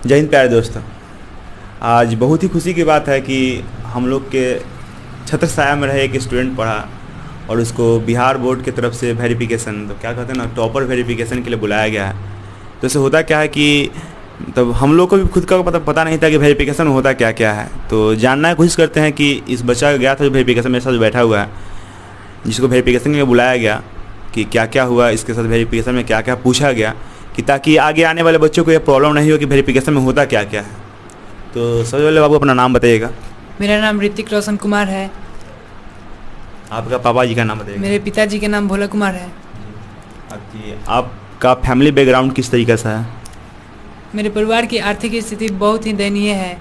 जय हिंद प्यारे दोस्तों। आज बहुत ही खुशी की बात है कि हम लोग के छत्र छाया में रहे एक स्टूडेंट पढ़ा और उसको बिहार बोर्ड की तरफ से वेरिफिकेशन, तो क्या कहते हैं ना, टॉपर वेरिफिकेशन के लिए बुलाया गया है। तो इससे होता क्या है कि तब हम लोग को भी खुद का पता नहीं था कि वेरिफिकेशन होता क्या क्या है। तो जानना की कोशिश करते हैं कि इस बच्चा गया था जो वेरिफिकेशन मेरे साथ बैठा हुआ है, जिसको वेरिफिकेशन के लिए बुलाया गया, कि क्या क्या हुआ इसके साथ, वेरिफिकेशन में क्या क्या पूछा गया, कि ताकि आगे आने वाले बच्चों को ये प्रॉब्लम नहीं हो कि वेरिफिकेशन में होता क्या क्या है। तो सबसे पहले बाबू अपना नाम बताइएगा। मेरा नाम ऋतिक रोशन कुमार है। आपका पापा जी का नाम बताइएगा। मेरे पिताजी का नाम भोला कुमार है। आपका फैमिली बैकग्राउंड किस तरीके से है? मेरे परिवार की आर्थिक स्थिति बहुत ही दयनीय है।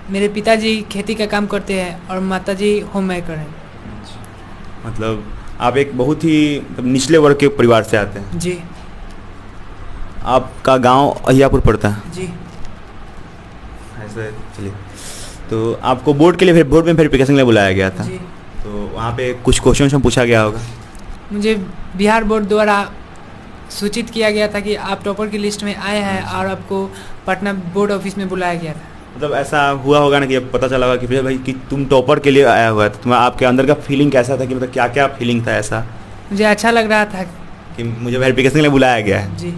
मेरे पिताजी खेती का काम करते हैं और माताजी होम मेकर हैं। मतलब आप एक बहुत ही निचले वर्ग के परिवार से आते हैं। जी। आपका गांव अहियापुर पड़ता है? जी। ऐसे चलिए, तो आपको बोर्ड के लिए बोर्ड में वेरिफिकेशन के लिए बुलाया गया था। जी। तो वहाँ पे कुछ क्वेश्चन पूछा गया होगा। मुझे बिहार बोर्ड द्वारा सूचित किया गया था कि आप टॉपर की लिस्ट में आए हैं और आपको पटना बोर्ड ऑफिस में बुलाया गया था। मतलब ऐसा हुआ होगा ना कि पता चला होगा कि भाई कि तुम टॉपर के लिए आया हुआ है, तो तुम्हारा आपके अंदर का फीलिंग कैसा था, कि मतलब क्या क्या फीलिंग था? ऐसा मुझे अच्छा लग रहा था कि मुझे वेरिफिकेशन के लिए बुलाया गया है। जी।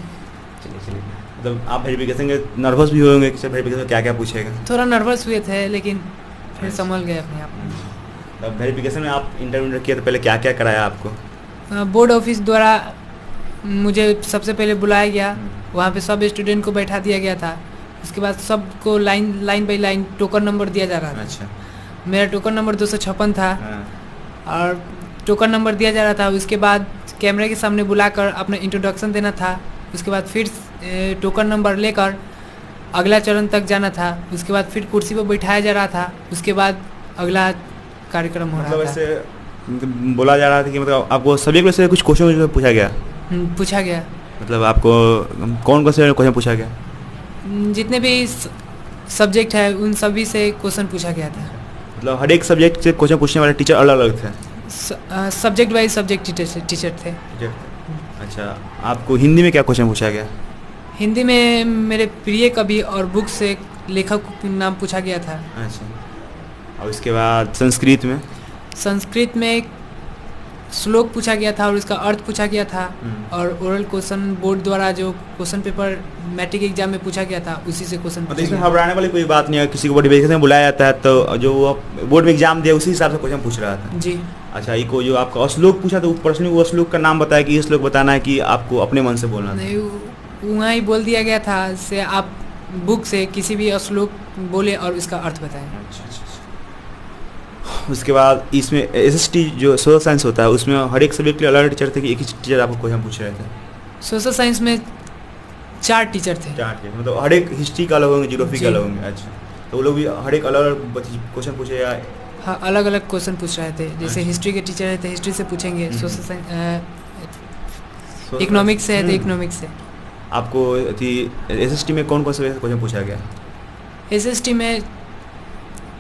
चलिए, मतलब आप वेरिफिकेशन के नर्वस भी होंगे कि वेरिफिकेशन में क्या क्या पूछेगा? थोड़ा नर्वस हुए थे, लेकिन फिर संभल गए अपने आप। तब वेरिफिकेशन में आप इंटरव्यू किया तो पहले क्या क्या कराया आपको? बोर्ड ऑफिस द्वारा मुझे सबसे पहले बुलाया गया, वहाँ पे सब स्टूडेंट को बैठा दिया गया था। उसके बाद सबको line by line token number दिया जा रहा था। अच्छा। मेरा टोकन नंबर 256 था। और टोकन नंबर दिया जा रहा था। उसके बाद कैमरे के सामने बुलाकर अपना इंट्रोडक्शन देना था। उसके बाद फिर टोकन नंबर लेकर अगला चरण तक जाना था। उसके बाद फिर कुर्सी पर बैठाया जा रहा था। उसके बाद अगला कार्यक्रम हो रहा था। वैसे बोला जा रहा था कि मतलब आपको सब्जेक्ट में से कुछ क्वेश्चन पूछा गया? पूछा गया। मतलब आपको कौन से क्वेश्चन पूछा गया? जितने भी सब्जेक्ट है उन सभी से क्वेश्चन पूछा गया था। मतलब हर एक सब्जेक्ट से क्वेश्चन पूछने वाले टीचर अलग अलग थे? सब्जेक्ट वाइज सब्जेक्ट टीचर थे। अच्छा, आपको हिंदी में क्या क्वेश्चन पूछा गया? हिंदी में मेरे प्रिय कवि और बुक से लेखक नाम पूछा गया था। अच्छा, और उसके बाद संस्कृत में एक श्लोक पूछा गया था और उसका अर्थ पूछा गया था। और ओरल क्वेश्चन बोर्ड द्वारा जो क्वेश्चन पेपर मैट्रिक एग्जाम में पूछा गया था उसी से क्वेश्चन पूछा। इसमें घबराने वाली कोई बात नहीं है। किसी को बोर्ड वेरिफिकेशन में बुलाया जाता है तो जो वो बोर्ड में एग्जाम दिया उसी हिसाब से क्वेश्चन पूछ रहा था। जी। अच्छा, ये को जो आपका श्लोक पूछा तो पर्सनली वो श्लोक का नाम बताया कि ये श्लोक बताना है कि आपको अपने मन से बोलना? नहीं, वहाँ ही बोल दिया गया था से आप बुक से किसी भी श्लोक बोले और उसका अर्थ बताएं। उसके बाद इसमें SST जो सोशल साइंस होता है उसमें हर एक सब्जेक्ट के अलग टीचर थे कि एक ही टीचर आपको क्वेश्चन पूछ रहे थे? सोशल साइंस में 4 टीचर थे। 4 टीचर, मतलब हर एक हिस्ट्री का अलग होंगे, ज्योग्राफी का अलग होंगे। अच्छा, तो वो लोग भी हर एक अलग अलग क्वेश्चन पूछे या? हाँ, अलग अलग क्वेश्चन पूछ रहे थे। जैसे हिस्ट्री के टीचर है तो हिस्ट्री से पूछेंगे, सोशल साइंस इकोनॉमिक्स से है तो इकोनॉमिक्स से। आपको SST में कौन कौन से क्वेश्चन पूछा गया? SST में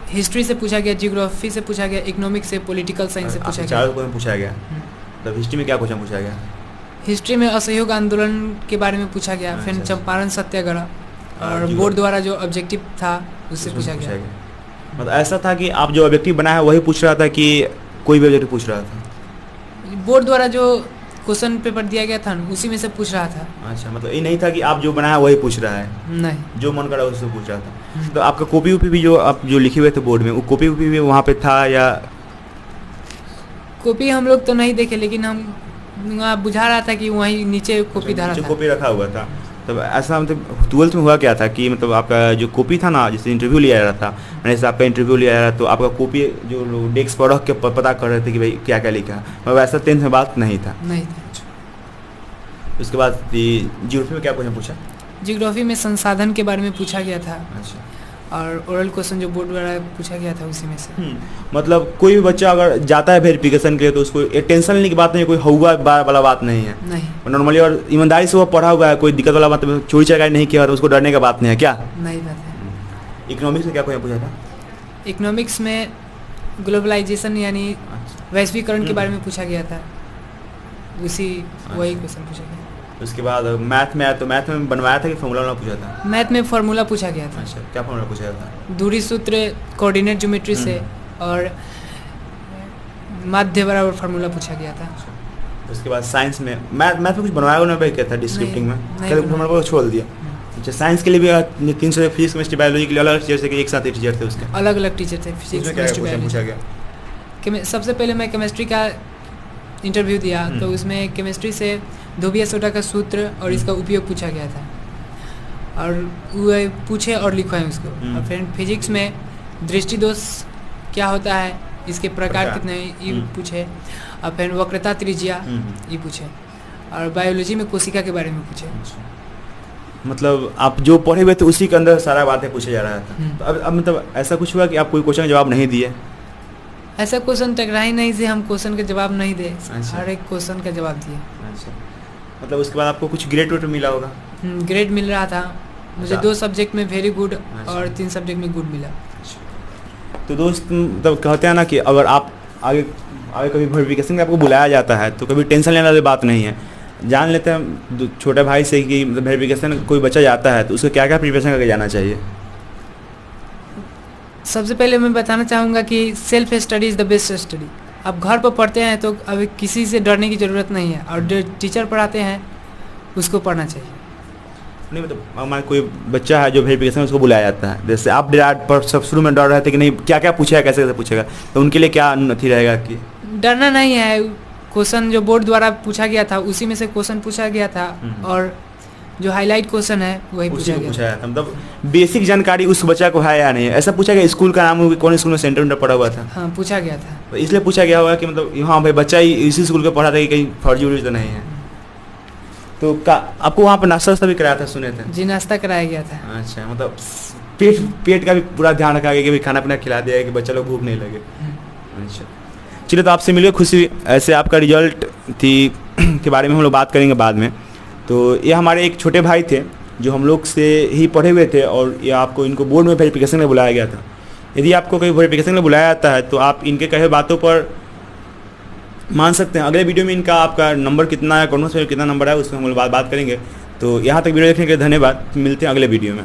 हिस्ट्री से पूछा गया, जियोग्राफी से पूछा गया, इकोनॉमिक्स से, पॉलिटिकल साइंस से पूछा गया। 4 क्वेश्चन पूछा गया। तब हिस्ट्री में क्या क्वेश्चन पूछा गया? हिस्ट्री में असहयोग आंदोलन के बारे में पूछा गया। फिर चंपारण सत्याग्रह और बोर्ड द्वारा जो ऑब्जेक्टिव था उससे पूछा गया। मतलब ऐसा था कि आप जो ऑब्जेक्टिव बनाया वही पूछ रहा था कि कोई भी ऑब्जेक्टिव पूछ रहा था? बोर्ड द्वारा जो क्वेश्चन पेपर दिया गया था उसी में से पूछ रहा था। अच्छा, मतलब ये नहीं था कि आप जो बनाया वही पूछ रहा है? नहीं, जो मन करा उससे पूछ रहा था। तो आपका कॉपी वॉपी भी जो आप जो लिखे हुए थे बोर्ड में, वो कॉपी वॉपी भी वहाँ पे था या? कॉपी हम लोग तो नहीं देखे, लेकिन हम बुझा रहा था कि वहीं नीचे कॉपी धरा था। कॉपी रखा हुआ था। तब ऐसा मतलब 12th में हुआ क्या था कि मतलब आपका जो कॉपी था ना, जैसे इंटरव्यू लिया जा रहा था, मैंने जैसे आपका इंटरव्यू लिया जा रहा तो आपका कॉपी जो लोग डेस्क पर रख के पता कर रहे थे कि भाई क्या क्या लिखा है, मतलब ऐसा 10th में बात नहीं था? नहीं था। उसके बाद जियोग्राफी में क्या क्वेश्चन पूछा? जियोग्राफी में संसाधन के बारे में पूछा गया था। अच्छा। और ओरल क्वेश्चन जो बोर्ड द्वारा पूछा गया था उसी में से। मतलब कोई भी बच्चा अगर जाता है वेरिफिकेशन के लिए तो उसको एक टेंशन लेने की बात नहीं है, कोई हुआ वाला बात नहीं है। नहीं, नॉर्मली और ईमानदारी से वो पढ़ा हुआ है, कोई दिक्कत वाला बात, चोरी चकारी नहीं किया तो उसको डरने का बात नहीं है क्या? नहीं बात है। इकोनॉमिक्स में क्या क्वेश्चन पूछा था? इकोनॉमिक्स में ग्लोबलाइजेशन यानी वैश्वीकरण के बारे में पूछा गया था। वही क्वेश्चन पूछा गया। उसके बाद मैथ में आया तो मैथ में बनवाया था कि फॉर्मूला पूछा था? मैथ में फार्मूला पूछा गया था। अच्छा, क्या फॉर्मूला पूछा था? दूरी सूत्र कोऑर्डिनेट ज्योमेट्री से और माध्य बराबर फार्मूला पूछा गया था। उसके बाद साइंस में मैथ में कुछ बनवाया उन्होंने भाई क्या था डिस्क्रिप्टिंग में? क्या फॉर्मूला को छोड़ दिया? अच्छा, साइंस के लिए भी 300 फिजिक्स केमिस्ट्री बायोलॉजी के लिए अलग टीचर थे कि एक साथ ही टीचर थे उसके? अलग अलग टीचर थे, फिजिक्स केमिस्ट्री बायोलॉजी पूछा गया। सबसे पहले मैं केमिस्ट्री का इंटरव्यू दिया तो उसमें केमिस्ट्री से ध्रुवीय सोडा का सूत्र और इसका उपयोग पूछा गया था और वो पूछे और लिखवाएं उसको। और फिर फिजिक्स में दृष्टि दोष क्या होता है, इसके प्रकार कितने ये पूछे। और फिर वक्रता त्रिज्या ये पूछे। और बायोलॉजी में कोशिका के बारे में पूछे। मतलब आप जो पढ़े हुए थे उसी के अंदर सारा बातें पूछे जा रहा था। तो अब मतलब ऐसा कुछ हुआ कि आप कोई क्वेश्चन का जवाब नहीं दिए? ऐसा क्वेश्चन टकरा ही नहीं से हम क्वेश्चन का जवाब नहीं दे। अच्छा। हर एक क्वेश्चन का जवाब दिए। अच्छा, मतलब उसके बाद आपको कुछ ग्रेड वेड मिला होगा? ग्रेड मिल रहा था मुझे। अच्छा। 2 सब्जेक्ट में वेरी गुड अच्छा। और 3 सब्जेक्ट में गुड मिला। तो दोस्त मतलब कहते हैं ना कि अगर आप आगे कभी वेरिफिकेशन में आपको बुलाया जाता है तो कभी टेंशन लेने वाली बात नहीं है। जान लेते हैं छोटे भाई से कि मतलब वेरिफिकेशन कोई बच्चा जाता है तो उसको क्या क्या प्रिपरेशन करके जाना चाहिए? सबसे पहले मैं बताना चाहूँगा कि self study is the best study. आप घर पर पढ़ते हैं तो अभी किसी से डरने की ज़रूरत नहीं है और जो टीचर पढ़ाते हैं उसको पढ़ना चाहिए। नहीं मतलब हमारा कोई बच्चा है जो वेरिफिकेशन उसको बुलाया जाता है, जैसे आप पर सब शुरू में डर रहे थे कि नहीं क्या क्या पूछेगा कैसे कैसे पूछेगा, तो उनके लिए क्या अथी रहेगा कि डरना नहीं है। क्वेश्चन जो बोर्ड द्वारा पूछा गया था उसी में से क्वेश्चन पूछा गया था और जो हाईलाइट क्वेश्चन है वही पूछा गया था। मतलब बेसिक जानकारी उस बच्चा को है या नहीं, ऐसा पूछा गया? स्कूल का नाम कौन स्कूल में सेंटर पढ़ा हुआ था? हाँ, पूछा गया था। तो इसलिए पूछा गया होगा कि मतलब हाँ भाई बच्चा ही इसी स्कूल का पढ़ा था कि कहीं फर्जी उर्जी तो नहीं है। तो आपको वहाँ पर नाश्ता वास्ता भी कराया था सुने थे? जी, नाश्ता कराया गया था। अच्छा, मतलब पेट का भी पूरा ध्यान रखा गया कि भाई खाना पीना खिला दिया कि बच्चा लोग भूख नहीं लगे। अच्छा, चलिए तो आपसे मिलकर खुशी। ऐसे आपका रिजल्ट थी के बारे में हम लोग बात करेंगे बाद में। तो ये हमारे एक छोटे भाई थे जो हम लोग से ही पढ़े हुए थे और ये आपको इनको बोर्ड में वेरिफिकेशन में बुलाया गया था। यदि आपको कोई वेरिफिकेशन में बुलाया जाता है तो आप इनके कहे बातों पर मान सकते हैं। अगले वीडियो में इनका आपका नंबर कितना है, कौन सा कितना नंबर है, उसमें हम लोग बात करेंगे। तो यहाँ तक वीडियो देखने के लिए धन्यवाद। मिलते हैं अगले वीडियो में।